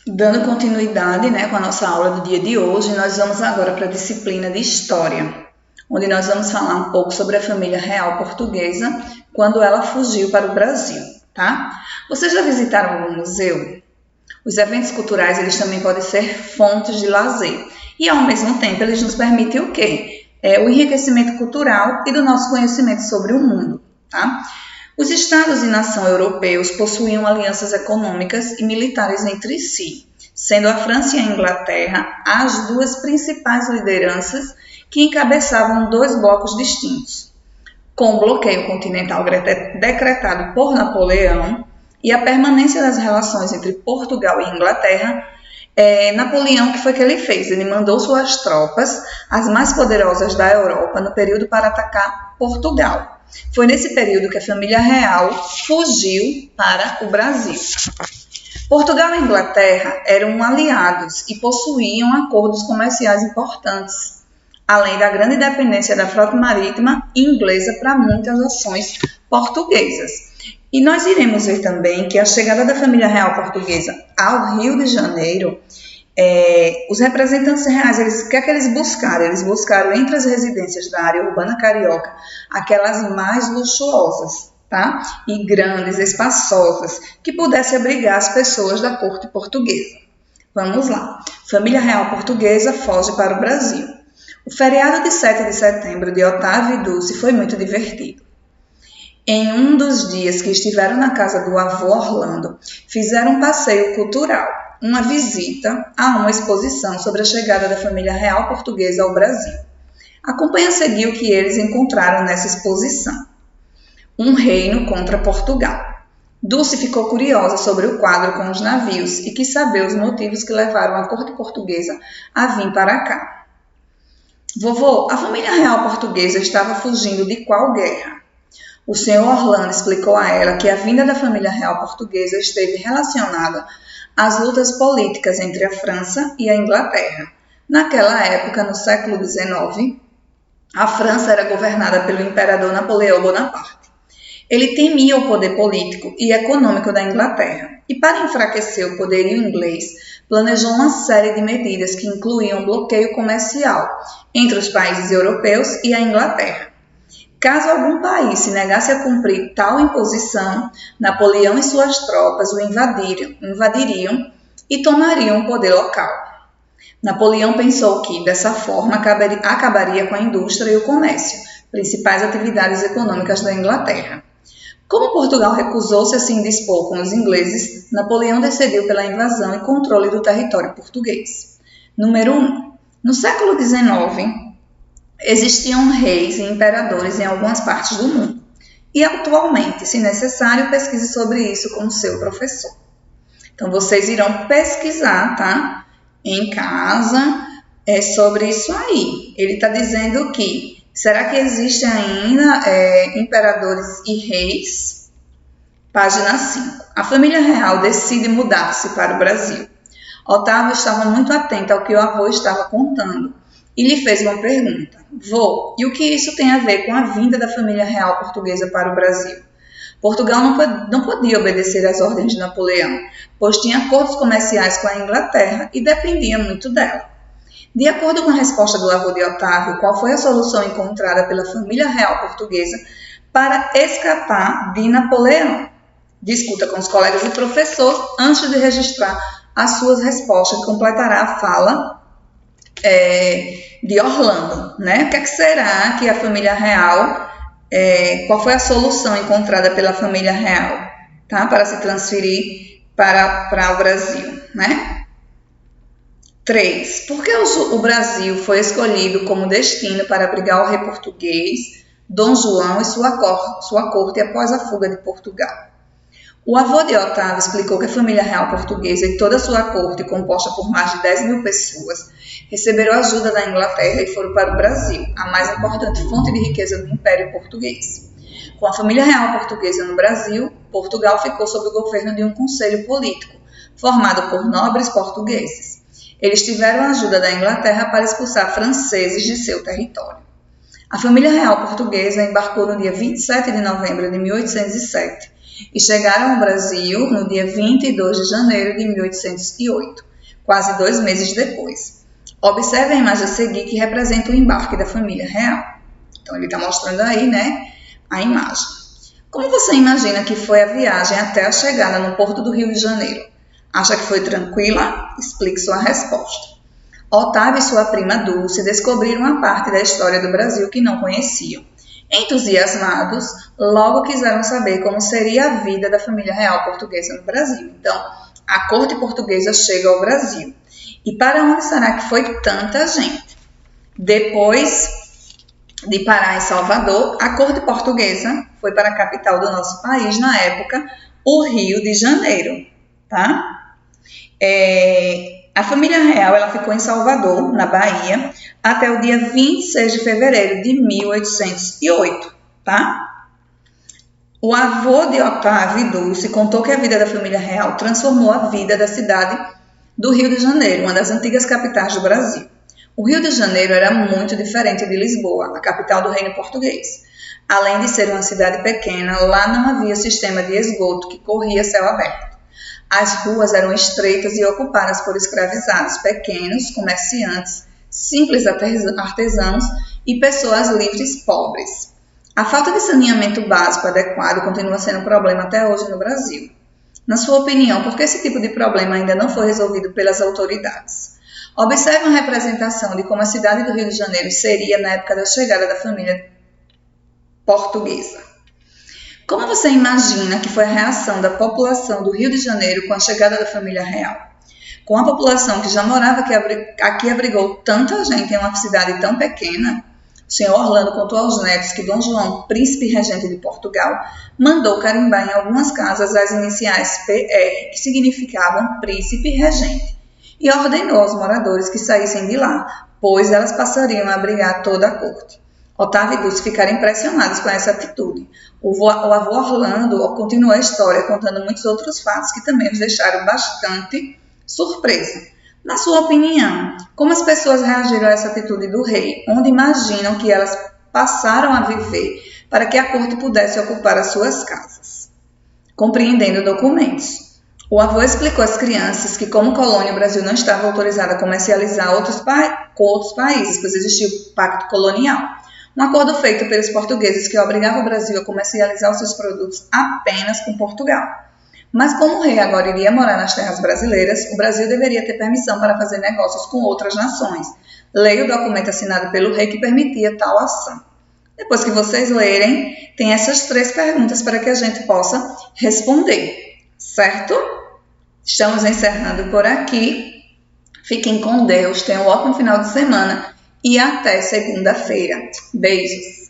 Dando continuidade, com a nossa aula do dia de hoje, nós vamos agora para a disciplina de História, onde nós vamos falar um pouco sobre a família real portuguesa quando ela fugiu para o Brasil, tá? Vocês já visitaram algum museu? Os eventos culturais, eles também podem ser fontes de lazer e, ao mesmo tempo, eles nos permitem o quê? O enriquecimento cultural e do nosso conhecimento sobre o mundo, tá? Os Estados e nação europeus possuíam alianças econômicas e militares entre si, sendo a França e a Inglaterra as duas principais lideranças que encabeçavam dois blocos distintos. Com o bloqueio continental decretado por Napoleão e a permanência das relações entre Portugal e Inglaterra, Napoleão, o que foi que ele fez? Ele mandou suas tropas, as mais poderosas da Europa, no período para atacar Portugal. Foi nesse período que a família real fugiu para o Brasil. Portugal e Inglaterra eram aliados e possuíam acordos comerciais importantes, além da grande dependência da frota marítima inglesa para muitas ações portuguesas. E nós iremos ver também que a chegada da família real portuguesa ao Rio de Janeiro, os representantes reais, o que é que eles buscaram? Eles buscaram entre as residências da área urbana carioca aquelas mais luxuosas, tá? E grandes, espaçosas, que pudessem abrigar as pessoas da corte portuguesa. Vamos lá. Família real portuguesa foge para o Brasil. O feriado de 7 de setembro de Otávio e Dulce foi muito divertido. Em um dos dias que estiveram na casa do avô Orlando, fizeram um passeio cultural, uma visita a uma exposição sobre a chegada da família real portuguesa ao Brasil. Acompanhe a seguir o que eles encontraram nessa exposição. Um reino contra Portugal. Dulce ficou curiosa sobre o quadro com os navios e quis saber os motivos que levaram a corte portuguesa a vir para cá. Vovô, a família real portuguesa estava fugindo de qual guerra? O senhor Orlando explicou a ela que a vinda da família real portuguesa esteve relacionada às lutas políticas entre a França e a Inglaterra. Naquela época, no século XIX, a França era governada pelo imperador Napoleão Bonaparte. Ele temia o poder político e econômico da Inglaterra e, para enfraquecer o poderio inglês, planejou uma série de medidas que incluíam bloqueio comercial entre os países europeus e a Inglaterra. Caso algum país se negasse a cumprir tal imposição, Napoleão e suas tropas o invadiriam e tomariam o poder local. Napoleão pensou que, dessa forma, acabaria com a indústria e o comércio, principais atividades econômicas da Inglaterra. Como Portugal recusou-se a se indispor com os ingleses, Napoleão decidiu pela invasão e controle do território português. Número 1. No século XIX, existiam reis e imperadores em algumas partes do mundo. E atualmente, se necessário, pesquise sobre isso com o seu professor. Então, vocês irão pesquisar, tá? Em casa, sobre isso aí. Ele está dizendo que, será que existem ainda imperadores e reis? Página 5. A família real decide mudar-se para o Brasil. Otávio estava muito atento ao que o avô estava contando e lhe fez uma pergunta. Vô, e o que isso tem a ver com a vinda da família real portuguesa para o Brasil? Portugal não podia obedecer às ordens de Napoleão, pois tinha acordos comerciais com a Inglaterra e dependia muito dela. De acordo com a resposta do avô de Otávio, qual foi a solução encontrada pela família real portuguesa para escapar de Napoleão? Discuta com os colegas e professor antes de registrar as suas respostas, que completará a fala de Orlando, né? O que será que a família real, qual foi a solução encontrada pela família real, tá? Para se transferir para o Brasil, né? 3. Por que o Brasil foi escolhido como destino para abrigar o rei português, Dom João e sua corte após a fuga de Portugal? O avô de Otávio explicou que a família real portuguesa e toda a sua corte, composta por mais de 10.000 pessoas, receberam ajuda da Inglaterra e foram para o Brasil, a mais importante fonte de riqueza do Império Português. Com a família real portuguesa no Brasil, Portugal ficou sob o governo de um conselho político, formado por nobres portugueses. Eles tiveram a ajuda da Inglaterra para expulsar franceses de seu território. A família real portuguesa embarcou no dia 27 de novembro de 1807 e chegaram ao Brasil no dia 22 de janeiro de 1808, quase 2 meses depois. Observe a imagem a seguir que representa o embarque da família real. Então ele está mostrando aí, né, a imagem. Como você imagina que foi a viagem até a chegada no porto do Rio de Janeiro? Acha que foi tranquila? Explique sua resposta. Otávio e sua prima Dulce descobriram uma parte da história do Brasil que não conheciam. Entusiasmados, logo quiseram saber como seria a vida da família real portuguesa no Brasil. Então, a corte portuguesa chega ao Brasil. E para onde será que foi tanta gente? Depois de parar em Salvador, a corte portuguesa foi para a capital do nosso país, na época, o Rio de Janeiro. Tá? A família real ela ficou em Salvador, na Bahia, até o dia 26 de fevereiro de 1808, tá? O avô de Otávio e Dulce contou que a vida da família real transformou a vida da cidade do Rio de Janeiro, uma das antigas capitais do Brasil. O Rio de Janeiro era muito diferente de Lisboa, a capital do reino português. Além de ser uma cidade pequena, lá não havia sistema de esgoto que corria a céu aberto. As ruas eram estreitas e ocupadas por escravizados pequenos, comerciantes, simples artesãos e pessoas livres pobres. A falta de saneamento básico adequado continua sendo um problema até hoje no Brasil. Na sua opinião, por que esse tipo de problema ainda não foi resolvido pelas autoridades? Observe uma representação de como a cidade do Rio de Janeiro seria na época da chegada da família portuguesa. Como você imagina que foi a reação da população do Rio de Janeiro com a chegada da família real? Com a população que já morava aqui abrigou tanta gente em uma cidade tão pequena, o senhor Orlando contou aos netos que Dom João, príncipe regente de Portugal, mandou carimbar em algumas casas as iniciais PR, que significavam príncipe regente, e ordenou aos moradores que saíssem de lá, pois elas passariam a abrigar toda a corte. Otávio e Dulce ficaram impressionados com essa atitude. O avô Orlando continuou a história contando muitos outros fatos que também os deixaram bastante surpresos. Na sua opinião, como as pessoas reagiram a essa atitude do rei? Onde imaginam que elas passaram a viver para que a corte pudesse ocupar as suas casas? Compreendendo documentos. O avô explicou às crianças que, como colônia, o Brasil não estava autorizado a comercializar com outros países, pois existia o Pacto Colonial. Um acordo feito pelos portugueses que obrigava o Brasil a comercializar os seus produtos apenas com Portugal. Mas como o rei agora iria morar nas terras brasileiras, o Brasil deveria ter permissão para fazer negócios com outras nações. Leia o documento assinado pelo rei que permitia tal ação. Depois que vocês lerem, tem essas 3 perguntas para que a gente possa responder, certo? Estamos encerrando por aqui. Fiquem com Deus, tenham um ótimo final de semana. E até segunda-feira. Beijos!